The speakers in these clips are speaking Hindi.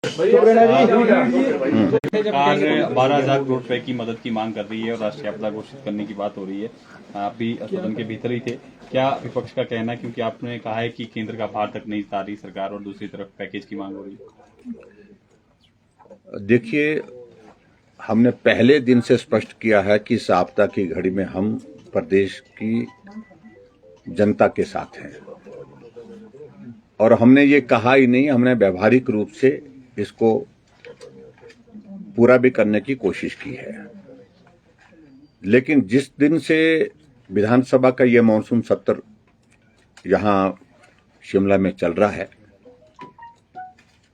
सरकार 12,000 करोड़ रुपए की मदद की मांग कर रही है और राष्ट्रीय आपदा घोषित करने की बात हो रही है। आप भी सदन के भीतर ही थे, क्या विपक्ष का कहना है, क्योंकि आपने कहा है कि केंद्र का भार तक नहीं उतार रही सरकार और दूसरी तरफ पैकेज की मांग हो रही है। देखिए, हमने पहले दिन से स्पष्ट किया है कि इस आपदा की घड़ी में हम प्रदेश की जनता के साथ हैं और हमने ये कहा ही नहीं, हमने व्यवहारिक रूप से इसको पूरा भी करने की कोशिश की है। लेकिन जिस दिन से विधानसभा का ये मॉनसून सत्र यहां शिमला में चल रहा है,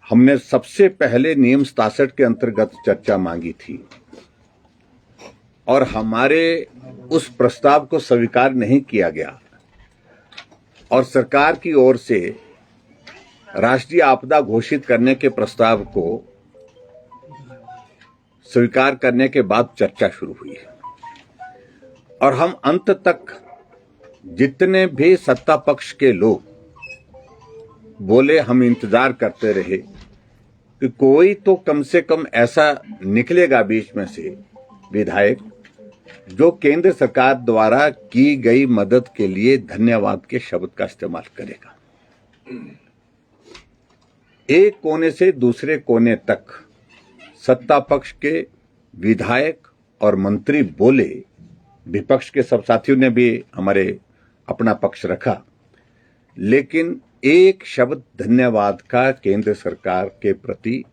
हमने सबसे पहले नियम 67 के अंतर्गत चर्चा मांगी थी और हमारे उस प्रस्ताव को स्वीकार नहीं किया गया और सरकार की ओर से राष्ट्रीय आपदा घोषित करने के प्रस्ताव को स्वीकार करने के बाद चर्चा शुरू हुई और हम अंत तक जितने भी सत्ता पक्ष के लोग बोले, हम इंतजार करते रहे कि कोई तो कम से कम ऐसा निकलेगा बीच में से विधायक जो केंद्र सरकार द्वारा की गई मदद के लिए धन्यवाद के शब्द का इस्तेमाल करेगा। एक कोने से दूसरे कोने तक सत्ता पक्ष के विधायक और मंत्री बोले, विपक्ष के सब साथियों ने भी हमारे अपना पक्ष रखा, लेकिन एक शब्द धन्यवाद का केंद्र सरकार के प्रति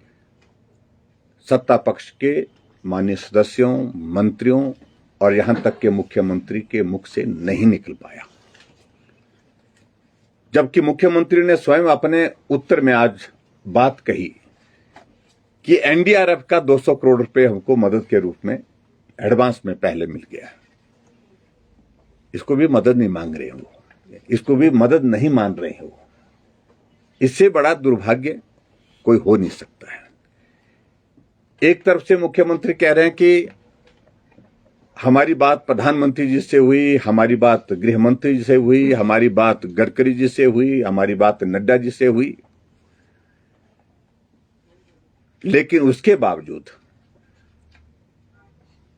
सत्ता पक्ष के माननीय सदस्यों, मंत्रियों और यहां तक के मुख्यमंत्री के मुख से नहीं निकल पाया। जबकि मुख्यमंत्री ने स्वयं अपने उत्तर में आज बात कही कि एनडीआरएफ का 200 करोड़ रुपए हमको मदद के रूप में एडवांस में पहले मिल गया है। इसको भी मदद नहीं मांग रहे हो, इसको भी मदद नहीं मान रहे हो। इससे बड़ा दुर्भाग्य कोई हो नहीं सकता है। एक तरफ से मुख्यमंत्री कह रहे हैं कि हमारी बात प्रधानमंत्री जी से हुई, हमारी बात गृह मंत्री जी से हुई, हमारी बात गडकरी जी से हुई, हमारी बात नड्डा जी से हुई, लेकिन उसके बावजूद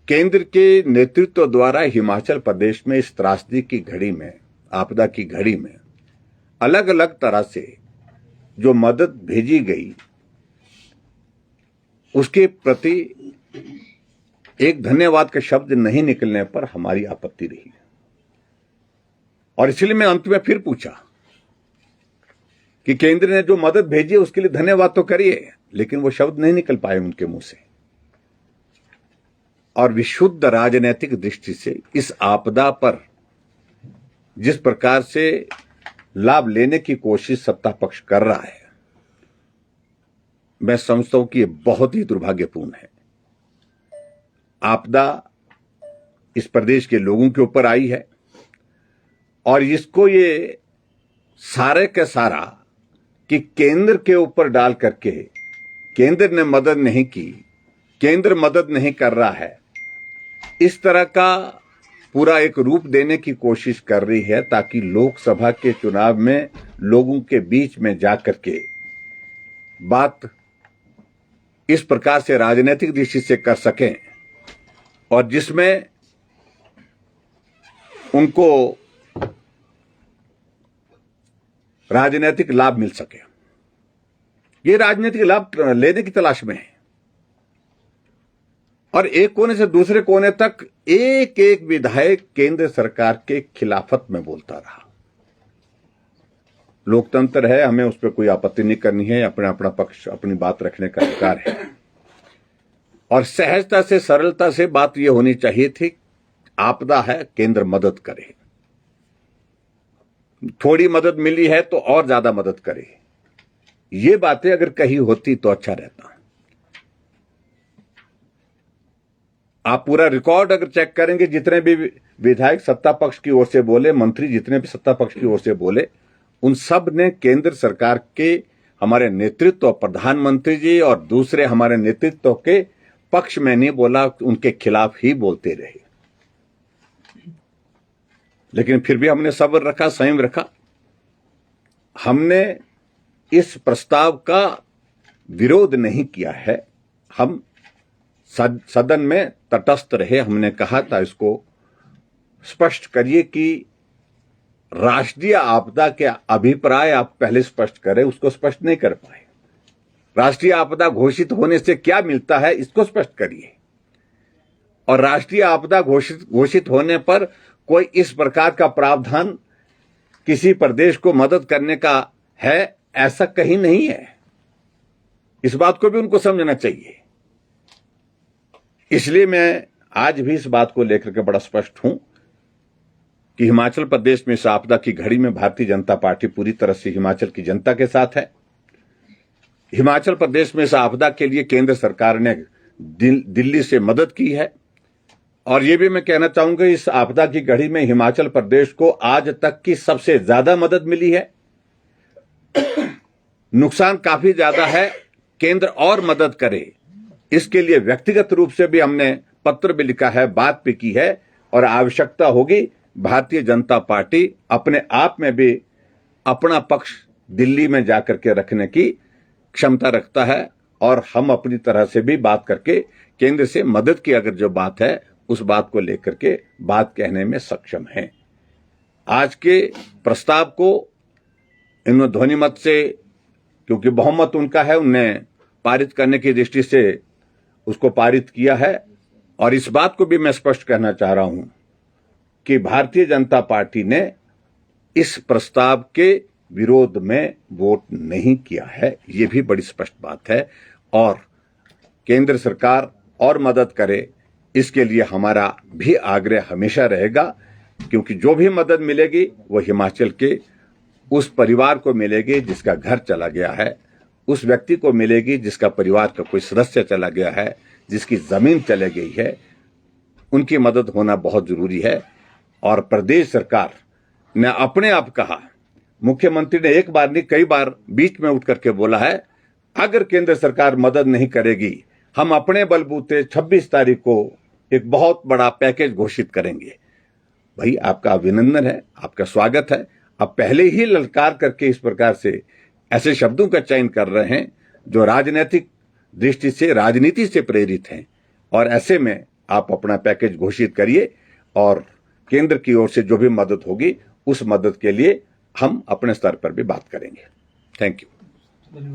केंद्र के नेतृत्व द्वारा हिमाचल प्रदेश में इस त्रासदी की घड़ी में, आपदा की घड़ी में अलग अलग तरह से जो मदद भेजी गई उसके प्रति एक धन्यवाद का शब्द नहीं निकलने पर हमारी आपत्ति रही और इसलिए मैं अंत में फिर पूछा कि केंद्र ने जो मदद भेजी है उसके लिए धन्यवाद तो करिए, लेकिन वो शब्द नहीं निकल पाए उनके मुंह से। और विशुद्ध राजनीतिक दृष्टि से इस आपदा पर जिस प्रकार से लाभ लेने की कोशिश सत्ता पक्ष कर रहा है, मैं समझता हूं कि यह बहुत ही दुर्भाग्यपूर्ण है। आपदा इस प्रदेश के लोगों के ऊपर आई है और इसको ये सारे का सारा कि केंद्र के ऊपर डाल करके केंद्र ने मदद नहीं की, केंद्र मदद नहीं कर रहा है, इस तरह का पूरा एक रूप देने की कोशिश कर रही है ताकि लोकसभा के चुनाव में लोगों के बीच में जाकर के बात इस प्रकार से राजनीतिक दृष्टि से कर सकें और जिसमें उनको राजनीतिक लाभ मिल सके। ये राजनीतिक लाभ लेने की तलाश में है और एक कोने से दूसरे कोने तक एक एक विधायक केंद्र सरकार के खिलाफत में बोलता रहा। लोकतंत्र है, हमें उस पर कोई आपत्ति नहीं करनी है, अपना अपना पक्ष, अपनी बात रखने का अधिकार है और सहजता से, सरलता से बात यह होनी चाहिए थी, आपदा है, केंद्र मदद करे, थोड़ी मदद मिली है तो और ज्यादा मदद करे। ये बातें अगर कही होती तो अच्छा रहता। आप पूरा रिकॉर्ड अगर चेक करेंगे, जितने भी विधायक सत्ता पक्ष की ओर से बोले, मंत्री जितने भी सत्ता पक्ष की ओर से बोले, उन सब ने केंद्र सरकार के हमारे नेतृत्व, प्रधानमंत्री जी और दूसरे हमारे नेतृत्व के पक्ष में नहीं बोला, उनके खिलाफ ही बोलते रहे। लेकिन फिर भी हमने सब्र रखा, संयम रखा। हमने इस प्रस्ताव का विरोध नहीं किया है। हम सदन में तटस्थ रहे। हमने कहा था इसको स्पष्ट करिए कि राष्ट्रीय आपदा के अभिप्राय आप पहले स्पष्ट करें, उसको स्पष्ट नहीं कर पाए। राष्ट्रीय आपदा घोषित होने से क्या मिलता है इसको स्पष्ट करिए। और राष्ट्रीय आपदा घोषित होने पर कोई इस प्रकार का प्रावधान किसी प्रदेश को मदद करने का है, ऐसा कहीं नहीं है। इस बात को भी उनको समझना चाहिए। इसलिए मैं आज भी इस बात को लेकर के बड़ा स्पष्ट हूं कि हिमाचल प्रदेश में इस आपदा की घड़ी में भारतीय जनता पार्टी पूरी तरह से हिमाचल की जनता के साथ है। हिमाचल प्रदेश में इस आपदा के लिए केंद्र सरकार ने दिल्ली से मदद की है। और यह भी मैं कहना चाहूंगा, इस आपदा की घड़ी में हिमाचल प्रदेश को आज तक की सबसे ज्यादा मदद मिली है। नुकसान काफी ज्यादा है, केंद्र और मदद करे इसके लिए व्यक्तिगत रूप से भी हमने पत्र भी लिखा है, बात भी की है। और आवश्यकता होगी भारतीय जनता पार्टी अपने आप में भी अपना पक्ष दिल्ली में जाकर के रखने की क्षमता रखता है। और हम अपनी तरह से भी बात करके केंद्र से मदद की अगर जो बात है उस बात को लेकर के बात कहने में सक्षम हैं। आज के प्रस्ताव को इन्होंने ध्वनिमत से, क्योंकि बहुमत उनका है, उनने पारित करने की दृष्टि से उसको पारित किया है। और इस बात को भी मैं स्पष्ट कहना चाह रहा हूं कि भारतीय जनता पार्टी ने इस प्रस्ताव के विरोध में वोट नहीं किया है। यह भी बड़ी स्पष्ट बात है। और केंद्र सरकार और मदद करे इसके लिए हमारा भी आग्रह हमेशा रहेगा, क्योंकि जो भी मदद मिलेगी वो हिमाचल के उस परिवार को मिलेगी जिसका घर चला गया है, उस व्यक्ति को मिलेगी जिसका परिवार का कोई सदस्य चला गया है, जिसकी जमीन चली गई है। उनकी मदद होना बहुत जरूरी है। और प्रदेश सरकार ने अपने आप कहा, मुख्यमंत्री ने एक बार नहीं कई बार बीच में उठ करके बोला है, अगर केंद्र सरकार मदद नहीं करेगी हम अपने बलबूते 26 तारीख को एक बहुत बड़ा पैकेज घोषित करेंगे। भाई आपका अभिनंदन है, आपका स्वागत है। अब पहले ही ललकार करके इस प्रकार से ऐसे शब्दों का चयन कर रहे हैं जो राजनीतिक दृष्टि से, राजनीति से प्रेरित हैं। और ऐसे में आप अपना पैकेज घोषित करिए और केंद्र की ओर से जो भी मदद होगी उस मदद के लिए हम अपने स्तर पर भी बात करेंगे। Thank you.